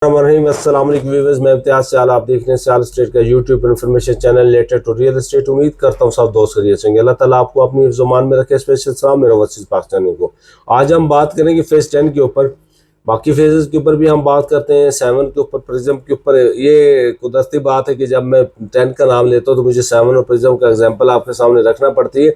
अस्सलाम वालेकुम व्यूअर्स, मैं इम्तियाज सियाल, आप देख रहे हैं सियाल स्टेट का YouTube information channel related to real estate. उम्मीद करता हूँ सब दोस्त खैरियत से होंगे। अल्लाह ताला आपको अपनी ज़ुबान में रखे। स्पेशल सलाम मेरे ओवरसीज़ पाकिस्तानियों को। आज हम बात करेंगे फेज़ 10 के ऊपर, बाकी फेजेस के ऊपर भी हम बात करते हैं, 7 के ऊपर, प्रिज्म के ऊपर। ये कुदरती बात है कि जब मैं 10 का नाम लेता हूँ तो मुझे 7 और प्रिज्म का एग्जाम्पल आपके सामने रखना पड़ती है,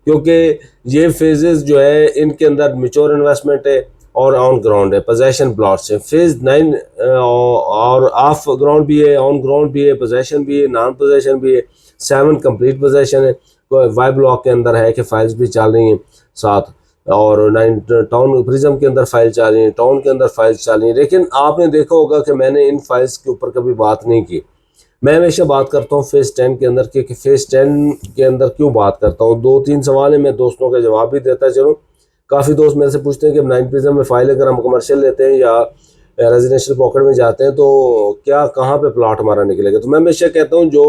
क्योंकि ये फेजेस जो है इनके अंदर मेच्योर इन्वेस्टमेंट है और ऑन ग्राउंड है, पोजेशन प्लॉट्स है। फेज 9 और ऑफ ग्राउंड भी है, ऑन ग्राउंड भी है, पोजेशन भी है, नॉन पोजेशन भी है। 7 कंप्लीट पोजेशन है, वाई ब्लॉक के अंदर है कि फाइल्स भी चल रही हैं साथ, और 9 टाउन प्रिज्म के अंदर फाइल चल रही है, टाउन के अंदर फाइल्स चल रही है। लेकिन आपने देखा होगा कि मैंने इन फाइल्स के ऊपर कभी बात नहीं की। मैं हमेशा बात करता हूँ फेज़ 10 के अंदर कि फेज़ 10 के अंदर क्यों बात करता हूँ। 2-3 सवाल है, मैं दोस्तों का जवाब भी देता चलूँ। काफ़ी दोस्त मेरे से पूछते हैं कि 9 प्रिज्म में फ़ाइल अगर हम कमर्शियल लेते हैं या रेजिडेंशियल पॉकेट में जाते हैं तो क्या कहाँ पे प्लॉट हमारा निकलेगा। तो मैं हमेशा कहता हूँ जो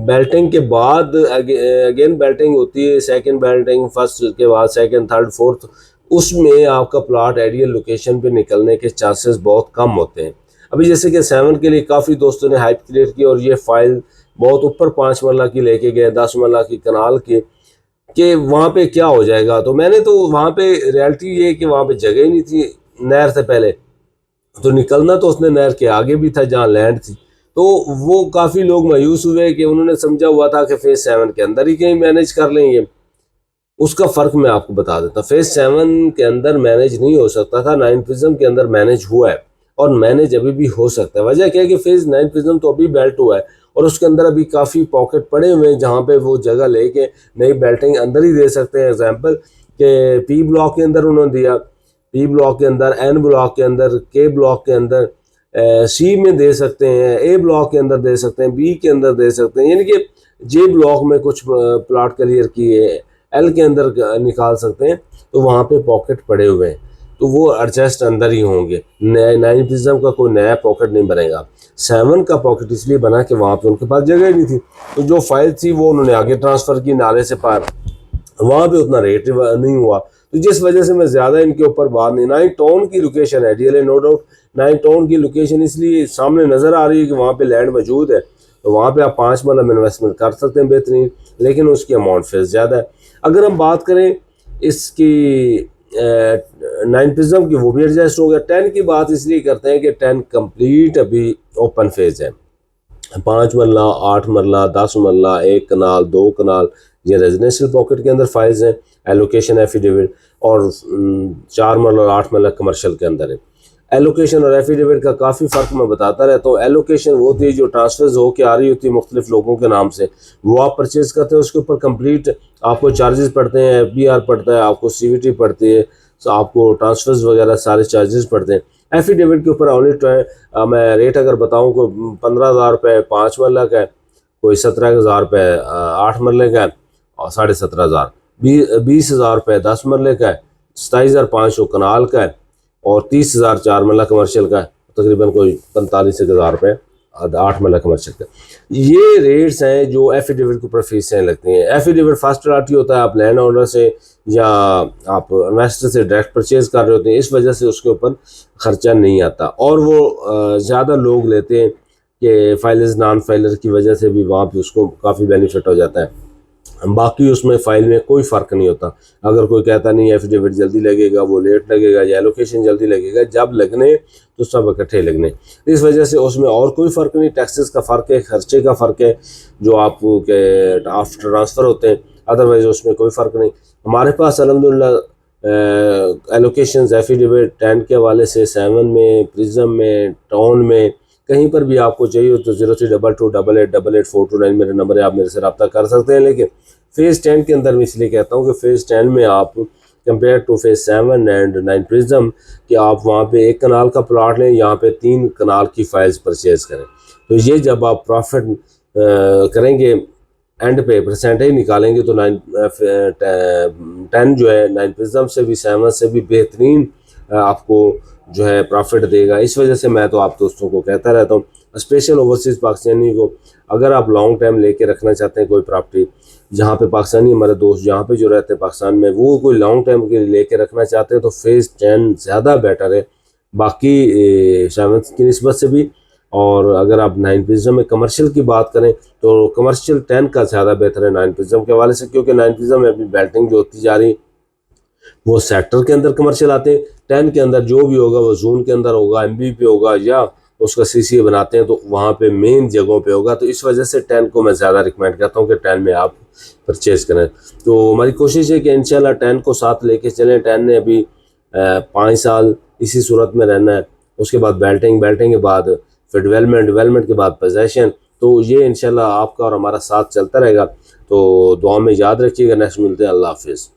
बेल्टिंग के बाद अगेन बेल्टिंग होती है, सेकंड बेल्टिंग, फर्स्ट के बाद सेकंड, थर्ड, फोर्थ, उसमें आपका प्लॉट आइडियल लोकेशन पे निकलने के चांसेस बहुत कम होते हैं। अभी जैसे कि 7 के लिए काफ़ी दोस्तों ने हाइप क्रिएट की और ये फाइल बहुत ऊपर 5 मरला की लेके गए, 10 मरला की कनाल की, कि वहाँ पे क्या हो जाएगा। तो मैंने तो वहाँ पे रियलिटी ये कि वहाँ पे जगह ही नहीं थी नहर से पहले, तो निकलना तो उसने नहर के आगे भी था जहाँ लैंड थी। तो वो काफ़ी लोग मायूस हुए कि उन्होंने समझा हुआ था कि फेज़ 7 के अंदर ही कहीं मैनेज कर लेंगे। उसका फ़र्क मैं आपको बता देता। फेज़ 7 के अंदर मैनेज नहीं हो सकता था, 9 प्रिज्म के अंदर मैनेज हुआ है और मैनेज अभी भी हो सकता है। वजह क्या है कि फेज़ 9 प्रिज्म तो अभी बेल्ट हुआ है और उसके अंदर अभी काफ़ी पॉकेट पड़े हुए हैं जहाँ पे वो जगह लेके नई बेल्टिंग अंदर ही दे सकते हैं। एग्जांपल के पी ब्लॉक के अंदर उन्होंने दिया, पी ब्लॉक के अंदर, एन ब्लॉक के अंदर, के ब्लॉक के अंदर, सी में दे सकते हैं, ए ब्लॉक के अंदर दे सकते हैं, बी के अंदर दे सकते हैं, यानी कि जे ब्लॉक में कुछ प्लॉट क्लियर किए, एल के अंदर निकाल सकते हैं। तो वहाँ पे पॉकेट पड़े हुए हैं तो वो एडजस्ट अंदर ही होंगे। 9 प्रिज्म का कोई नया पॉकेट नहीं बनेगा। 7 का पॉकेट इसलिए बना कि वहाँ पे उनके पास जगह ही नहीं थी, तो जो फाइल थी वो उन्होंने आगे ट्रांसफ़र की नाले से पार, वहाँ पे उतना रेट नहीं हुआ, तो जिस वजह से मैं ज़्यादा इनके ऊपर बात नहीं। 9 टाउन की लोकेशन आइडियल है, नो डाउट। 9 टाउन की लोकेशन इसलिए सामने नज़र आ रही है कि वहाँ पे लैंड मौजूद है, तो वहाँ पे आप 5 मरला इन्वेस्टमेंट कर सकते हैं बेहतरीन, लेकिन उसकी अमाउंट फेस ज़्यादा है। अगर हम बात करें इसकी 9 प्रिज्म की, वो भी एडजस्ट हो गया। 10 की बात इसलिए करते हैं कि 10 कंप्लीट अभी ओपन फेज है। 5 मरला, 8 मरला, 10 मरला, 1 कनाल, 2 कनाल, ये रेजिडेंशियल पॉकेट के अंदर फाइल्स हैं, एलोकेशन एफिडेविट, और 4 मरला और 8 मरला कमर्शियल के अंदर है। एलोकेशन और एफिडेविट का काफ़ी फ़र्क मैं बताता रहता हूँ। एलोकेशन वो होती है जो ट्रांसफर्स होकर आ रही होती है मुख्तलिफ लोगों के नाम से, वो आप परचेज़ करते हैं, उसके ऊपर कंप्लीट आपको चार्जेस पड़ते हैं, FBR पड़ता है, आपको CVT पड़ती है, तो आपको ट्रांसफर्स वगैरह सारे चार्जेस पड़ते हैं। एफिडेविट के ऊपर ऑनली मैं रेट अगर बताऊँ को 15,000 रुपये 5 मरला का है, कोई 17,000 रुपये 8 मरले का है, और 17,500, 20,000 रुपये 10 मरले का है, 27,500 कनाल का है, और 30,000 4 मरला कमर्शियल का है, तकरीबन कोई 45,000 रुपये 8 मरला कमर्शियल का। ये रेट्स हैं जो एफिडेविट के ऊपर फीसें लगती हैं। एफिडेविट फर्स्ट प्रायोरिटी होता है, आप लैंड ओनर से या आप इन्वेस्टर से डायरेक्ट परचेज़ कर रहे होते हैं, इस वजह से उसके ऊपर ख़र्चा नहीं आता, और वो ज़्यादा लोग लेते हैं कि फाइलर्स नॉन फाइलर की वजह से भी वहाँ पे उसको काफ़ी बेनिफिट हो जाता है। बाकी उसमें फ़ाइल में कोई फ़र्क नहीं होता। अगर कोई कहता नहीं एफिडेविट जल्दी लगेगा, वो लेट लगेगा, या एलोकेशन जल्दी लगेगा, जब लगने तो सब इकट्ठे लगने, इस वजह से उसमें और कोई फ़र्क नहीं। टैक्सेस का फ़र्क है, खर्चे का फ़र्क है जो आपको के आफ्टर ट्रांसफ़र होते हैं, अदरवाइज़ उसमें कोई फ़र्क नहीं। हमारे पास अल्हम्दुलिल्लाह एलोकेशन एफिडेविट 10 के हवाले से 7 में, प्रिज्म में, टाउन में, कहीं पर भी आपको चाहिए हो तो 03228888 मेरे नंबर है, आप मेरे से रब्ता कर सकते हैं। लेकिन फेज़ 10 के अंदर मैं इसलिए कहता हूँ कि फेज़ 10 में आप compare two phase 7 and 9 prism कि आप वहाँ पे 1 कनाल का प्लॉट लें, यहाँ पे 3 कनाल की फाइल्स परचेज़ करें, तो ये जब आप प्रॉफिट करेंगे एंड पे परसेंटेज निकालेंगे तो 10 जो है 9 प्रिज्म से भी 7 से भी बेहतरीन आपको जो है प्रॉफिट देगा। इस वजह से मैं तो आप दोस्तों को कहता रहता हूँ, स्पेशल ओवरसीज़ पाकिस्तानी को, अगर आप लॉन्ग टाइम लेके रखना चाहते हैं कोई प्रॉपर्टी, जहाँ पे पाकिस्तानी हमारे दोस्त जहाँ पे जो रहते हैं पाकिस्तान में, वो कोई लॉन्ग टाइम के लिए लेके रखना चाहते हैं, तो फेज़ 10 ज़्यादा बेटर है बाकी 7 की निस्बत से भी। और अगर आप 9 प्रिज्म में कमर्शियल की बात करें तो कमर्शियल 10 का ज़्यादा बेहतर है 9 प्रिज्म के हवाले से, क्योंकि 9 प्रिज्म में अभी बेल्टिंग जो होती जा रही वो सेक्टर के अंदर कमर्शियल आते हैं। 10 के अंदर जो भी होगा वो जोन के अंदर होगा, एमबी पे होगा, या उसका सीसीए बनाते हैं तो वहाँ पे मेन जगहों पे होगा। तो इस वजह से 10 को मैं ज़्यादा रिकमेंड करता हूँ कि 10 में आप परचेज करें। तो हमारी कोशिश है कि इंशाल्लाह 10 को साथ लेके चलें। 10 ने अभी 5 साल इसी सूरत में रहना है, उसके बाद बेल्टिंग के बाद फिर डेवलपमेंट के बाद पोजेशन। तो ये इंशाल्लाह आपका और हमारा साथ चलता रहेगा। तो दुआ में याद रखिएगा। नेक्स्ट मिलते हैं। अल्लाह हाफिज़।